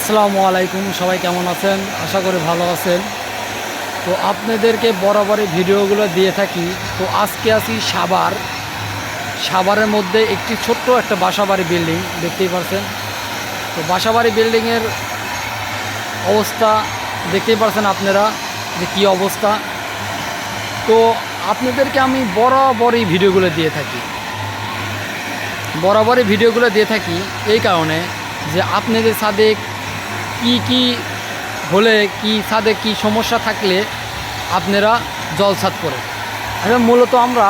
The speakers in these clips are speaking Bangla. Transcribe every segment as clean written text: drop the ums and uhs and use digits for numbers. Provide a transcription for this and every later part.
আসসালামু আলাইকুম, সবাই কেমন আছেন? আশা করি ভালো আছেন। তো আপনাদেরকে বরাবরই ভিডিওগুলো দিয়ে থাকি। তো আজকে আছি সাভারের মধ্যে একটি ছোট্ট একটা বাসাবাড়ি বিল্ডিং দেখতেই পাচ্ছেন। তো বাসাবাড়ি বিল্ডিংয়ের অবস্থা দেখতেই পাচ্ছেন আপনারা যে কী অবস্থা। তো আপনাদেরকে আমি বরাবরই ভিডিওগুলো দিয়ে থাকি এই কারণে যে আপনাদের ছাদে কি হলে ছাদে কি সমস্যা থাকলে আপনারা জলছাদ করেন। এখন মূলত আমরা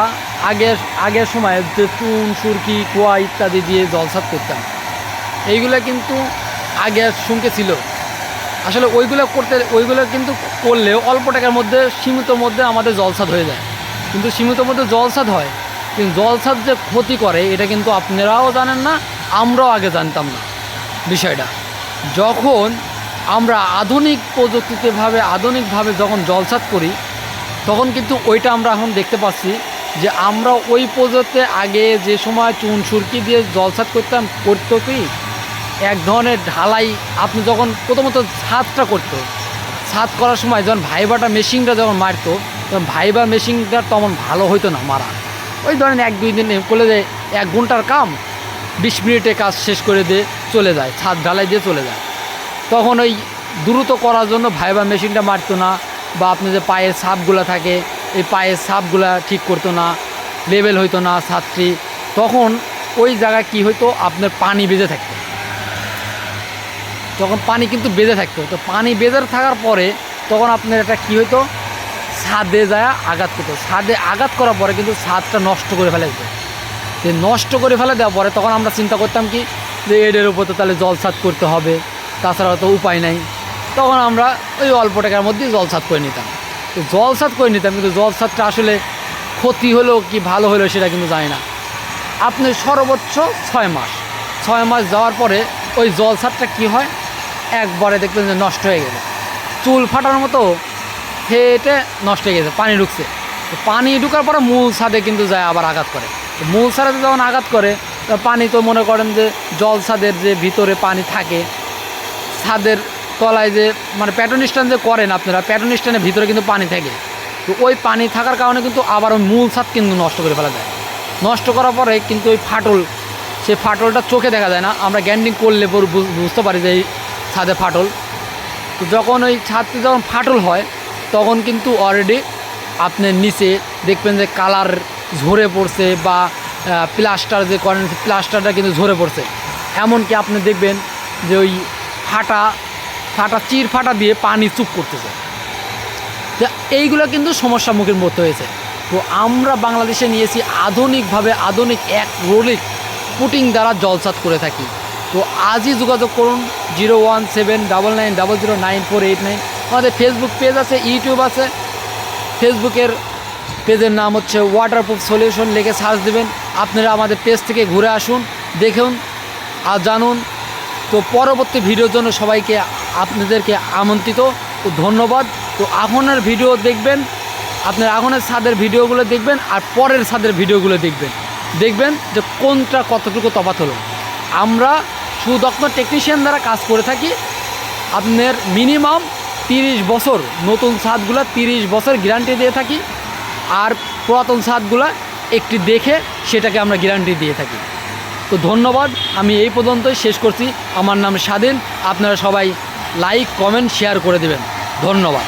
আগের সময় যে চুন সুরকি কুয়া ইত্যাদি দিয়ে জলছাদ করতাম, এইগুলো কিন্তু আগের সঙ্গে ছিল। আসলে ওইগুলো কিন্তু করলেও অল্প টাকার মধ্যে সীমিত মধ্যে আমাদের জলছাদ হয়ে যায়। কিন্তু সীমিত মধ্যে জলছাদ হয়, কিন্তু জলছাদ যে ক্ষতি করে এটা কিন্তু আপনারাও জানেন না, আমরাও আগে জানতাম না বিষয়টা। যখন আমরা আধুনিকভাবে যখন জলছাদ করি, তখন কিন্তু ওইটা আমরা এখন দেখতে পাচ্ছি যে আমরা ওই পদ্ধতিতে আগে যে সময় চুন সুরকি দিয়ে জলছাদ করতো কি এক ধরনের ঢালাই। আপনি যখন প্রথমত ছাদ করার সময় যখন ভাইবাটা মেশিনটা যখন মারতো, তখন ভাইবার মেশিনটা তেমন ভালো হইতো না মারা। ওই ধরেন 1-2 দিন করলে যে 1 ঘন্টার কাম 20 মিনিটে কাজ শেষ করে দিয়ে চলে যায়, ছাদ ঢালাই দিয়ে চলে যায়। তখন ওই দ্রুত করার জন্য ভাইবার মেশিনটা মারতো না, বা আপনি যে পায়ের ছাপগুলো থাকে এই পায়ের ছাপগুলা ঠিক করতো না, লেভেল হইতো না ছাদটি। তখন ওই জায়গায় কি হইতো, আপনার পানি বেজে থাকতো। তখন পানি কিন্তু বেজে থাকতো। তো পানি বেজে থাকার পরে তখন আপনার এটা কী হইতো, ছাদে যায় আঘাত করতো। ছাদে আঘাত করার পরে কিন্তু ছাদটা নষ্ট করে ফেলে দিত। নষ্ট করে ফেলে দেওয়ার পরে তখন আমরা চিন্তা করতাম কি যে এদের উপর তো তাহলে জলছাদ করতে হবে, তাছাড়া তো উপায় নাই। তখন আমরা ওই অল্প টাকার মধ্যেই জলছাদ করে নিতাম। কিন্তু জলছাদটা আসলে ক্ষতি হলো কি ভালো হলো সেটা কিন্তু জানি না। আপনি সর্বোচ্চ 6 মাস যাওয়ার পরে ওই জলছাদটা কি হয়, একবারে দেখবেন যে নষ্ট হয়ে গেছে, চুল ফাটার মতো ফেটে নষ্ট হয়ে গেছে, পানি ঢুকছে। তো পানি ঢুকার পরে মূল ছাদে কিন্তু যায় আবার আঘাত করে। তো মূল ছাদে যখন আঘাত করে, পানি তো মনে করেন যে জলছাদের যে ভিতরে পানি থাকে, ছাদের তলায় যে মানে প্যাটর্ন স্ট্যান্ড যে করেন আপনারা, প্যাটর্ন স্ট্যান্ডের ভিতরে কিন্তু পানি থাকে। তো ওই পানি থাকার কারণে কিন্তু আবার ওই মূল ছাদ কিন্তু নষ্ট করে ফেলা যায়। নষ্ট করার পরে কিন্তু ওই সেই ফাটলটা চোখে দেখা যায় না, আমরা গ্যান্ডিং করলে বুঝতে পারি যে এই ছাদে ফাটল। তো যখন ওই ছাদটি যখন ফাটল হয়, তখন কিন্তু অলরেডি আপনার নিচে দেখবেন যে কালার ঝরে পড়ছে, বা প্লাস্টার যে করেন প্লাস্টারটা কিন্তু ঝরে পড়ছে। এমনকি আপনি দেখবেন যে ওই চির ফাটা দিয়ে পানি চুপ করতেছে। তো এইগুলো কিন্তু সমস্যার মুখে পড়তে হয়েছে। তো আমরা বাংলাদেশে নিয়েছি আধুনিক এক রোলিক পুটিং দ্বারা জলছাদ করে থাকি। তো আজই যোগাযোগ করুন 01799009489। আমাদের ফেসবুক পেজ আছে, ইউটিউব আছে। ফেসবুকের পেজের নাম হচ্ছে ওয়াটারপ্রুফ সলিউশন, লিখে সার্চ দেবেন। আপনারা আমাদের পেজ থেকে ঘুরে আসুন, দেখুন আর জানুন। তো পরবর্তী ভিডিওর জন্য সবাইকে আপনাদেরকে আমন্ত্রিত ও ধন্যবাদ। তো আগুনের ভিডিও দেখবেন, আপনার আগুনের ছাদের ভিডিওগুলো দেখবেন, আর পরের ছাদের ভিডিওগুলো দেখবেন যে কোনটা কতটুকু তফাৎ হলো। আমরা সুদক্ষ টেকনিশিয়ান দ্বারা কাজ করে থাকি। আপনার মিনিমাম 30 বছর, নতুন ছাদগুলো 30 বছর গ্যারান্টি দিয়ে থাকি, আর পুরাতন ছাদগুলো একটি দেখে সেটাকে আমরা গ্যারান্টি দিয়ে থাকি। তো ধন্যবাদ, আমি এই পর্যন্তই শেষ করছি। আমার নাম স্বাধীন। আপনারা সবাই লাইক কমেন্ট শেয়ার করে দেবেন। ধন্যবাদ।